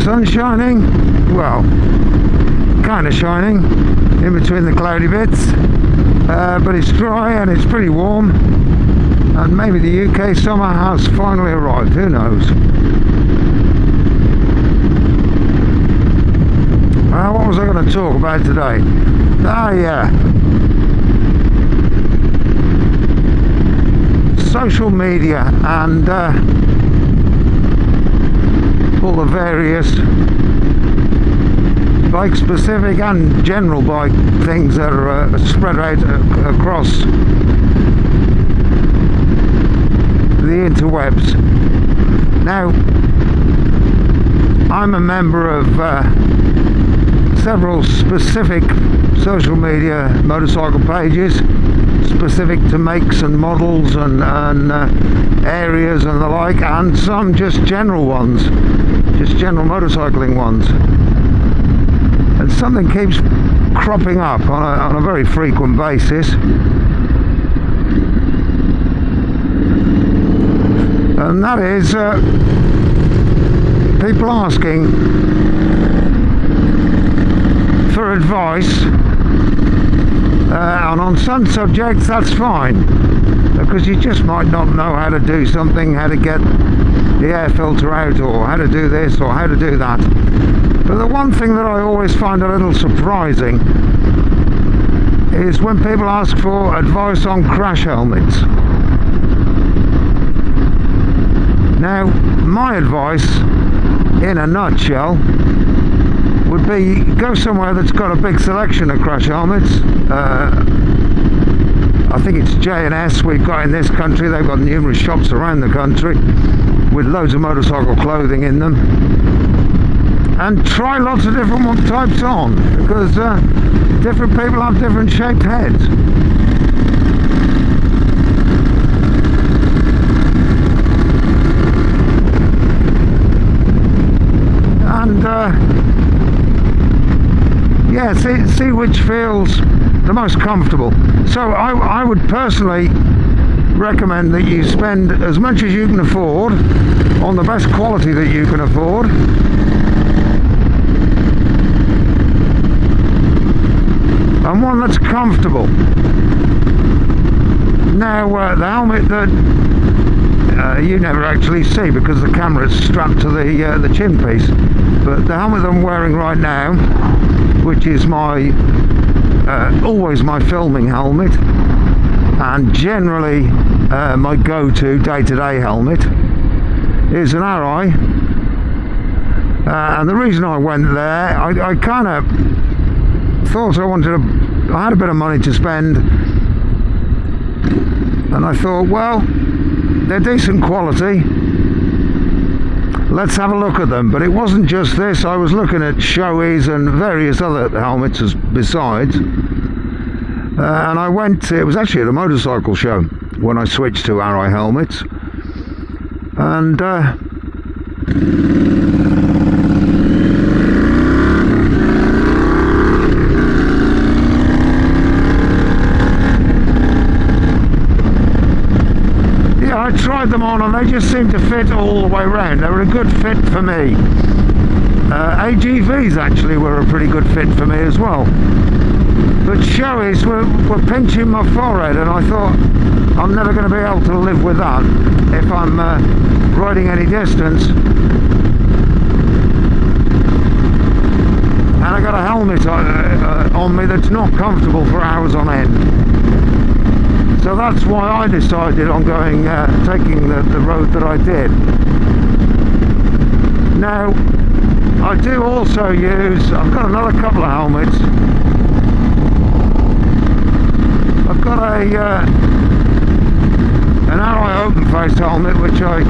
sun's shining, well, kind of shining in between the cloudy bits, but it's dry and it's pretty warm, and maybe the UK summer has finally arrived, who knows. What was I going to talk about today? Yeah, social media and all the various bike specific and general bike things that are spread out across the interwebs. Now, I'm a member of several specific social media motorcycle pages specific to makes and models and areas and the like, and some just general ones, just general motorcycling ones. And something keeps cropping up on a very frequent basis, and that is people asking for advice, and on some subjects that's fine, because you just might not know how to do something, how to get the air filter out, or how to do this or how to do that. But the one thing that I always find a little surprising is when people ask for advice on crash helmets. Now, my advice in a nutshell would be go somewhere that's got a big selection of crash helmets. I think it's J&S we've got in this country. They've got numerous shops around the country with loads of motorcycle clothing in them, and try lots of different types on, because different people have different shaped heads. And yeah, see which feels the most comfortable. So I would personally recommend that you spend as much as you can afford on the best quality that you can afford, and one that's comfortable. Now, the helmet that you never actually see because the camera is strapped to the chin piece, but the helmet I'm wearing right now, which is my always my filming helmet, and generally my go-to day-to-day helmet, is an Arai. And the reason I went there, I kind of thought I had a bit of money to spend, and I thought, well, they're decent quality, let's have a look at them. But it wasn't just this, I was looking at Shoei's and various other helmets besides, and I went, it was actually at a motorcycle show when I switched to Arai helmets, and I tried them on and they just seemed to fit all the way around. They were a good fit for me. AGVs actually were a pretty good fit for me as well. But Shoei's were pinching my forehead, and I thought, I'm never going to be able to live with that if I'm riding any distance. And I got a helmet on me that's not comfortable for hours on end. So that's why I decided on going, taking the road that I did. Now, I do also use, I've got another couple of helmets. I've got an Arai open face helmet, which I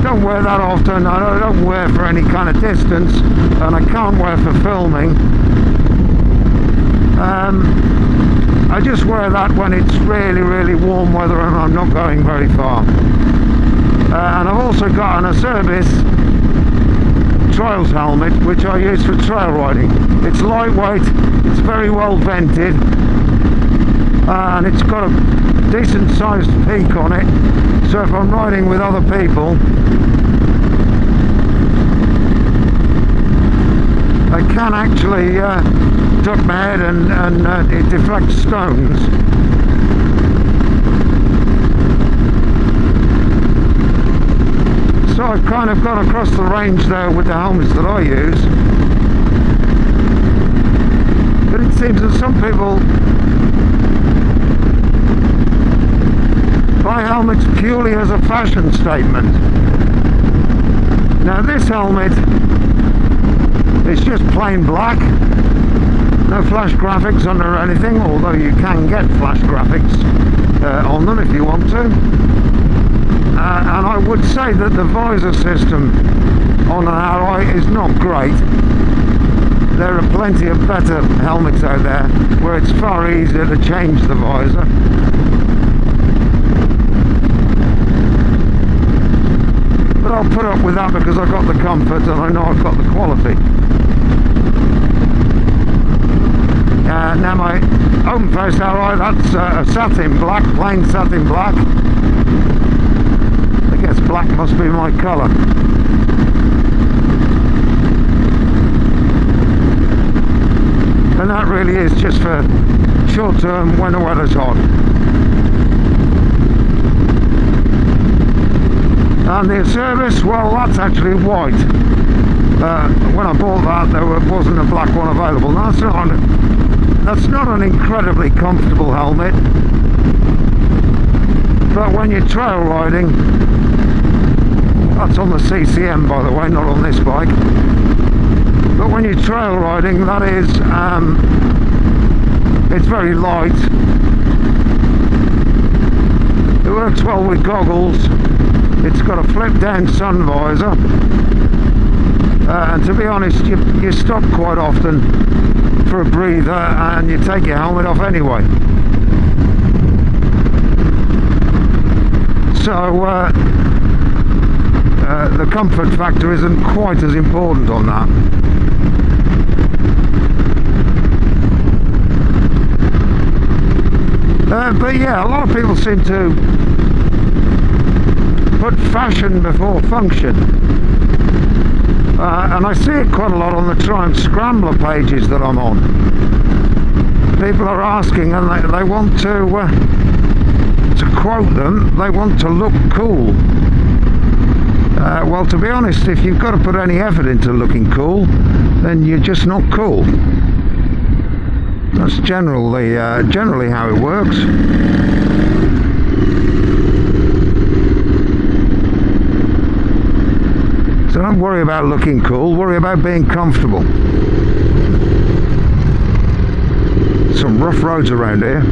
don't wear that often. I don't wear for any kind of distance, and I can't wear for filming. I just wear that when it's really, really warm weather and I'm not going very far. And I've also got an Acerbis Trails helmet, which I use for trail riding. It's lightweight, it's very well vented, and it's got a decent sized peak on it, so if I'm riding with other people I can actually duck my head and it deflects stones. So I've kind of gone across the range there with the helmets that I use. But it seems that some people buy helmets purely as a fashion statement. Now this helmet is just plain black, no flash graphics under anything, although you can get flash graphics on them if you want to. And I would say that the visor system on an Arai is not great. There are plenty of better helmets out there where it's far easier to change the visor. But I'll put up with that because I've got the comfort and I know I've got the quality. Now my open face Arai, that's a satin black, plain satin black. I guess black must be my colour. And that really is just for short term when the weather's hot. And the service, well, that's actually white. When I bought that, there wasn't a black one available. Now, that's not an incredibly comfortable helmet, but when you're trail riding, that's on the CCM by the way, not on this bike, but when you're trail riding, that is, it's very light. It works well with goggles. It's got a flip down sun visor, and to be honest, you stop quite often for a breather and you take your helmet off anyway. So the comfort factor isn't quite as important on that. But yeah, a lot of people seem to put fashion before function, and I see it quite a lot on the Triumph Scrambler pages that I'm on. People are asking, and they want to quote them, they want to look cool. Well, to be honest, if you've got to put any effort into looking cool, then you're just not cool. That's generally how it works. So don't worry about looking cool, worry about being comfortable. Some rough roads around here.